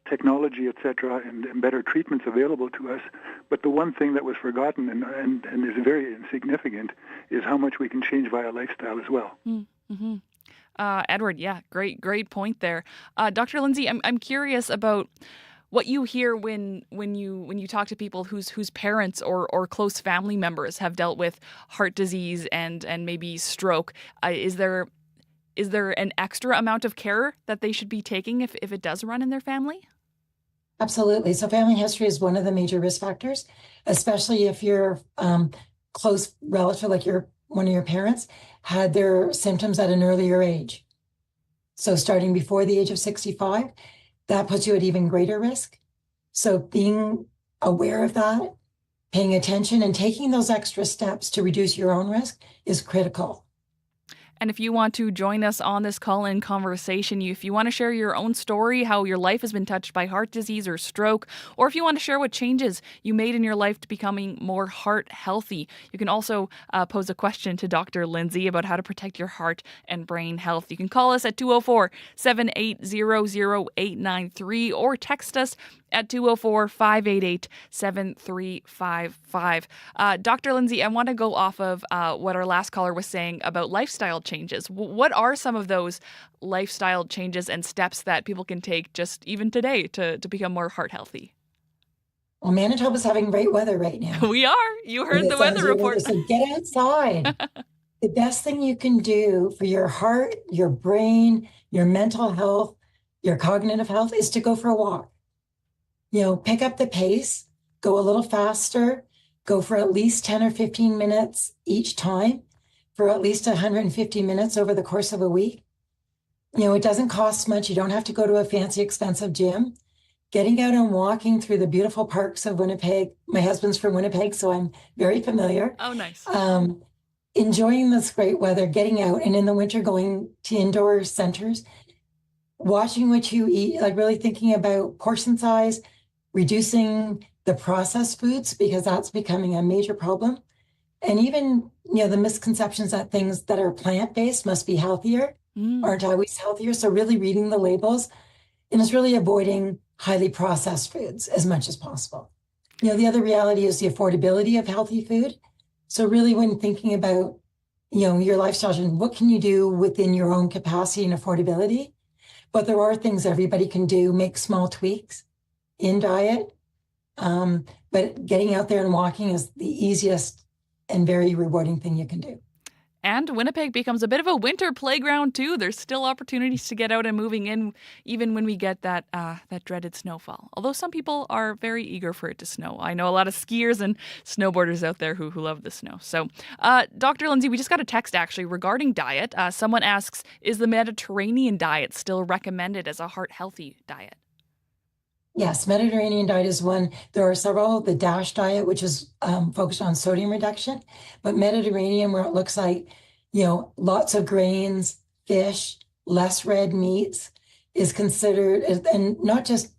technology, et cetera, and better treatments available to us. But the one thing that was forgotten and is very insignificant is how much we can change via lifestyle as well. Mm-hmm. Edward, yeah, great point there. Dr. Lindsay, I'm curious about what you hear when you talk to people whose parents or close family members have dealt with heart disease and maybe stroke. Is there an extra amount of care that they should be taking if it does run in their family? Absolutely. So family history is one of the major risk factors, especially if your close relative, like one of your parents, had their symptoms at an earlier age. So starting before the age of 65, that puts you at even greater risk. So being aware of that, paying attention, and taking those extra steps to reduce your own risk is critical. And if you want to join us on this call-in conversation, if you want to share your own story, how your life has been touched by heart disease or stroke, or if you want to share what changes you made in your life to becoming more heart healthy, you can also pose a question to Dr. Lindsay about how to protect your heart and brain health. You can call us at 204-780-0893 or text us at 204-588-7355. Dr. Lindsay, I want to go off of what our last caller was saying about lifestyle changes. What are some of those lifestyle changes and steps that people can take just even today to become more heart healthy? Well, Manitoba's having great weather right now. We are. You heard the weather report. So get outside. The best thing you can do for your heart, your brain, your mental health, your cognitive health is to go for a walk. Pick up the pace, go a little faster, go for at least 10 or 15 minutes each time for at least 150 minutes over the course of a week. It doesn't cost much. You don't have to go to a fancy, expensive gym. Getting out and walking through the beautiful parks of Winnipeg. My husband's from Winnipeg, so I'm very familiar. Oh, nice. Enjoying this great weather, getting out, and in the winter going to indoor centers, watching what you eat, like really thinking about portion size, reducing the processed foods because that's becoming a major problem. And even, the misconceptions that things that are plant-based must be healthier, aren't always healthier. So really reading the labels, and it's really avoiding highly processed foods as much as possible. The other reality is the affordability of healthy food. So really when thinking about, your lifestyle and what can you do within your own capacity and affordability, but there are things everybody can do, make small tweaks in diet. But getting out there and walking is the easiest and very rewarding thing you can do. And Winnipeg becomes a bit of a winter playground too. There's still opportunities to get out and moving in, even when we get that dreaded snowfall. Although some people are very eager for it to snow. I know a lot of skiers and snowboarders out there who love the snow. So, Dr. Lindsay, we just got a text actually regarding diet. Someone asks, is the Mediterranean diet still recommended as a heart-healthy diet? Yes, Mediterranean diet is one. There are several. The DASH diet, which is focused on sodium reduction, but Mediterranean, where it looks like, lots of grains, fish, less red meats is considered, and not just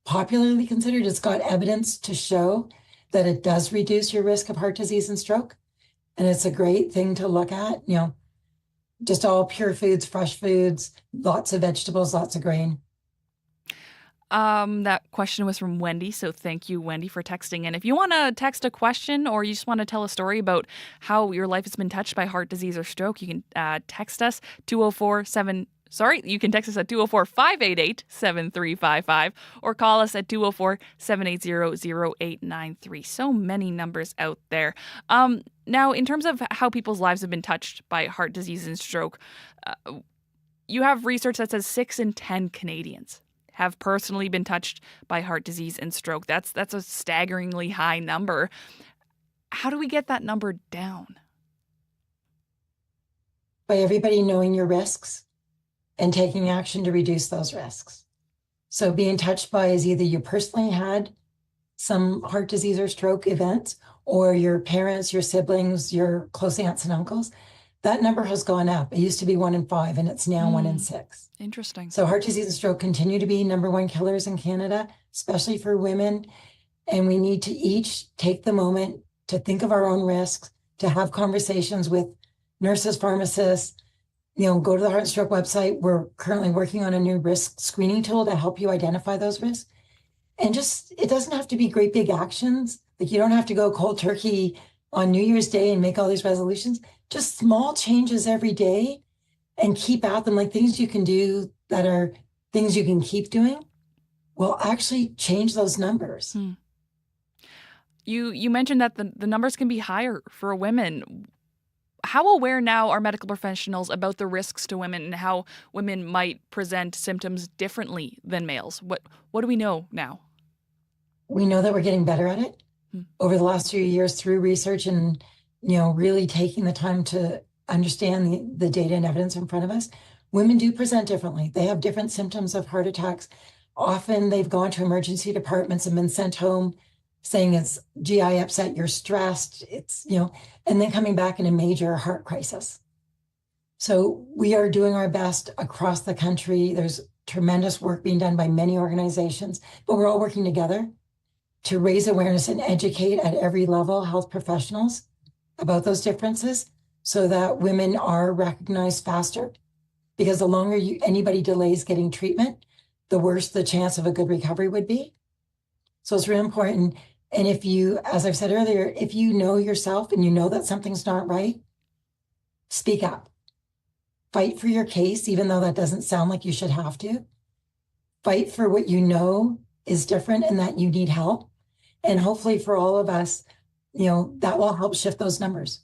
popularly considered, it's got evidence to show that it does reduce your risk of heart disease and stroke. And it's a great thing to look at, just all pure foods, fresh foods, lots of vegetables, lots of grain. That question was from Wendy, so thank you, Wendy, for texting in. If you want to text a question or you just want to tell a story about how your life has been touched by heart disease or stroke, you can text us you can text us at 204-588-7355 or call us at 204-780-0893. So many numbers out there. Now, in terms of how people's lives have been touched by heart disease and stroke, you have research that says 6 in 10 Canadians have personally been touched by heart disease and stroke. That's a staggeringly high number. How do we get that number down? By everybody knowing your risks and taking action to reduce those risks. So being touched by is either you personally had some heart disease or stroke event, or your parents, your siblings, your close aunts and uncles. That number has gone up. It used to be 1 in 5, and it's now 1 in 6. Interesting. So heart disease and stroke continue to be number 1 killers in Canada, especially for women. And we need to each take the moment to think of our own risks, to have conversations with nurses, pharmacists, go to the Heart and Stroke website. We're currently working on a new risk screening tool to help you identify those risks. And it doesn't have to be great big actions. Like, you don't have to go cold turkey on New Year's Day and make all these resolutions. Just small changes every day and keep at them, like things you can do that are things you can keep doing will actually change those numbers. You mentioned that the numbers can be higher for women. How aware now are medical professionals about the risks to women and how women might present symptoms differently than males? What do we know now? We know that we're getting better at it over the last few years through research and, really taking the time to understand the data and evidence in front of us. Women do present differently. They have different symptoms of heart attacks. Often they've gone to emergency departments and been sent home saying it's GI upset, you're stressed, and then coming back in a major heart crisis. So we are doing our best across the country. There's tremendous work being done by many organizations, but we're all working together to raise awareness and educate at every level health professionals about those differences so that women are recognized faster. Because the longer anybody delays getting treatment, the worse the chance of a good recovery would be. So it's really important. And if you, as I've said earlier, if you know yourself and you know that something's not right, speak up. Fight for your case, even though that doesn't sound like you should have to. Fight for what you know is different and that you need help. And hopefully for all of us, that will help shift those numbers.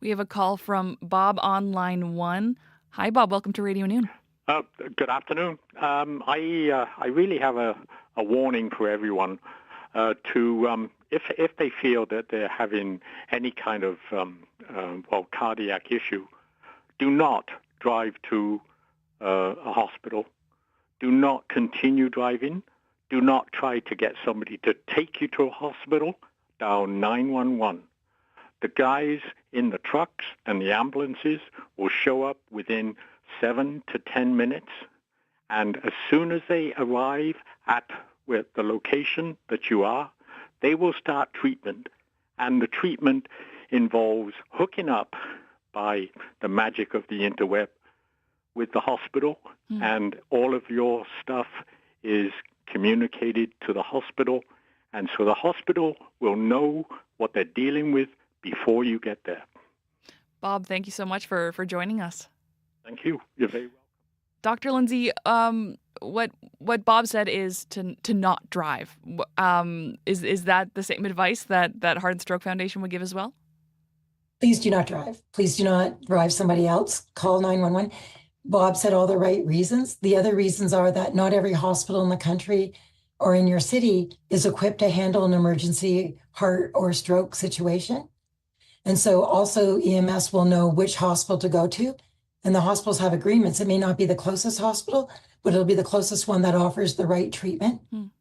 We have a call from Bob on line 1. Hi, Bob. Welcome to Radio Noon. Good afternoon. I really have a warning for everyone to if they feel that they're having any kind of cardiac issue, do not drive to a hospital. Do not continue driving. Do not try to get somebody to take you to a hospital. Dial 911. The guys in the trucks and the ambulances will show up within 7 to 10 minutes. And as soon as they arrive at the location that you are, they will start treatment. And the treatment involves hooking up by the magic of the interweb with the hospital, and all of your stuff is communicated to the hospital. And so the hospital will know what they're dealing with before you get there. Bob, thank you so much for joining us. Thank you. You're very welcome. Dr. Lindsay, what Bob said is to not drive. Is that the same advice that Heart and Stroke Foundation would give as well? Please do not drive. Please do not drive somebody else. Call 911. Bob said all the right reasons. The other reasons are that not every hospital in the country or in your city is equipped to handle an emergency heart or stroke situation. And so also EMS will know which hospital to go to. And the hospitals have agreements. It may not be the closest hospital, but it'll be the closest one that offers the right treatment. And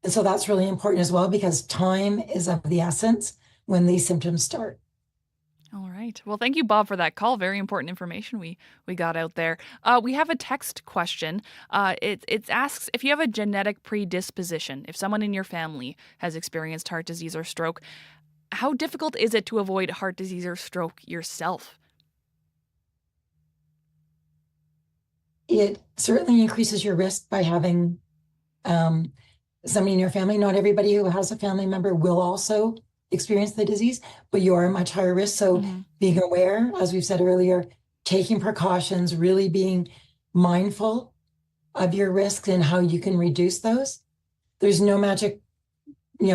so that's really important as well, because time is of the essence when these symptoms start. All right. right. Well, thank you, Bob, for that call. Very important information we got out there. We have a text question. It asks if you have a genetic predisposition, if someone in your family has experienced heart disease or stroke, how difficult is it to avoid heart disease or stroke yourself? It certainly increases your risk by having somebody in your family. Not everybody who has a family member will also experience the disease, but you are at much higher risk. So being aware, as we've said earlier, taking precautions, really being mindful of your risks and how you can reduce those. There's no magic,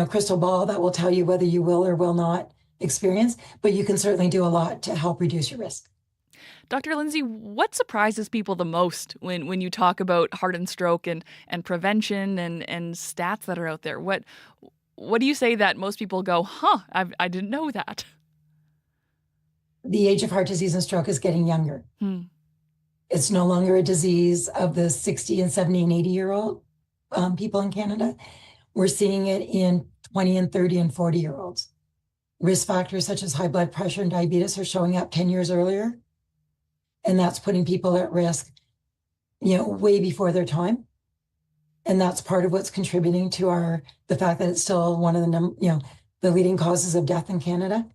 crystal ball that will tell you whether you will or will not experience, but you can certainly do a lot to help reduce your risk. Dr. Lindsay, what surprises people the most when you talk about heart and stroke and prevention and stats that are out there? What do you say that most people go, I didn't know that? The age of heart disease and stroke is getting younger. It's no longer a disease of the 60 and 70 and 80-year-old people in Canada. We're seeing it in 20 and 30 and 40-year-olds. Risk factors such as high blood pressure and diabetes are showing up 10 years earlier. And that's putting people at risk, way before their time. And that's part of what's contributing to the fact that it's still one of the leading causes of death in Canada.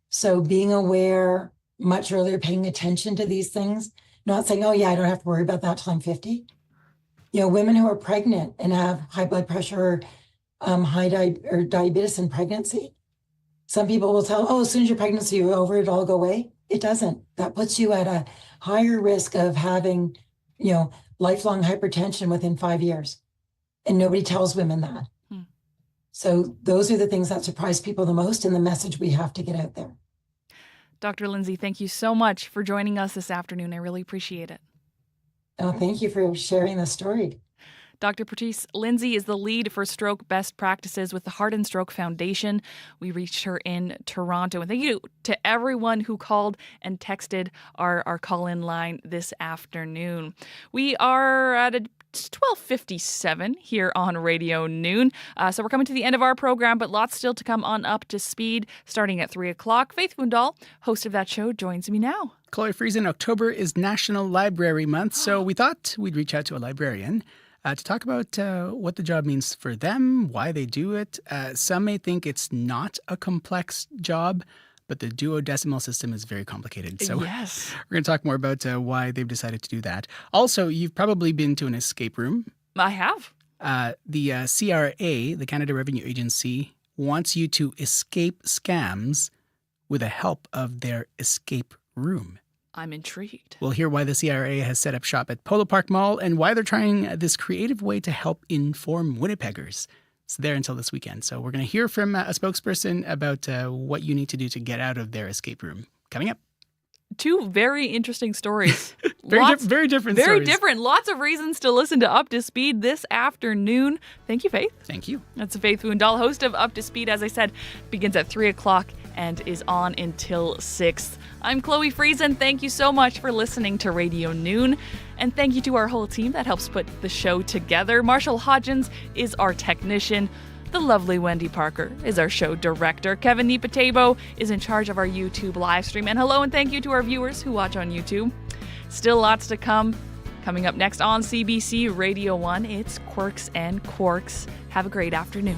So being aware much earlier, paying attention to these things, not saying, I don't have to worry about that till I'm 50. Women who are pregnant and have high blood pressure or diabetes in pregnancy. Some people will tell, as soon as your pregnancy is over, it'll all go away. It doesn't. That puts you at a higher risk of having, lifelong hypertension within 5 years. And nobody tells women that. So those are the things that surprise people the most and the message we have to get out there. Dr. Lindsay, thank you so much for joining us this afternoon. I really appreciate it. Oh, thank you for sharing the story. Dr. Patrice Lindsay is the lead for stroke best practices with the Heart and Stroke Foundation. We reached her in Toronto. And thank you to everyone who called and texted our call-in line this afternoon. We are at 12:57 here on Radio Noon. So we're coming to the end of our program, but lots still to come on Up to Speed starting at 3 o'clock. Faith Wundal, host of that show, joins me now. Chloe Friesen, October is National Library Month, so we thought we'd reach out to a librarian to talk about what the job means for them, why they do it. Some may think it's not a complex job, but the duodecimal system is very complicated. So yes, we're going to talk more about why they've decided to do that. Also, you've probably been to an escape room. I have. The CRA, the Canada Revenue Agency, wants you to escape scams with the help of their escape room. I'm intrigued. We'll hear why the CRA has set up shop at Polo Park Mall and why they're trying this creative way to help inform Winnipeggers. It's there until this weekend. So we're going to hear from a spokesperson about what you need to do to get out of their escape room. Coming up. Two very interesting stories. Very different stories. Very different. Lots of reasons to listen to Up to Speed this afternoon. Thank you, Faith. Thank you. That's Faith Wundal, host of Up to Speed. As I said, begins at 3 o'clock and is on until 6. I'm Chloe Friesen. Thank you so much for listening to Radio Noon. And thank you to our whole team that helps put the show together. Marshall Hodgins is our technician. The lovely Wendy Parker is our show director. Kevin Nipatebo is in charge of our YouTube live stream. And hello and thank you to our viewers who watch on YouTube. Still lots to come. Coming up next on CBC Radio 1, it's Quirks and Quarks. Have a great afternoon.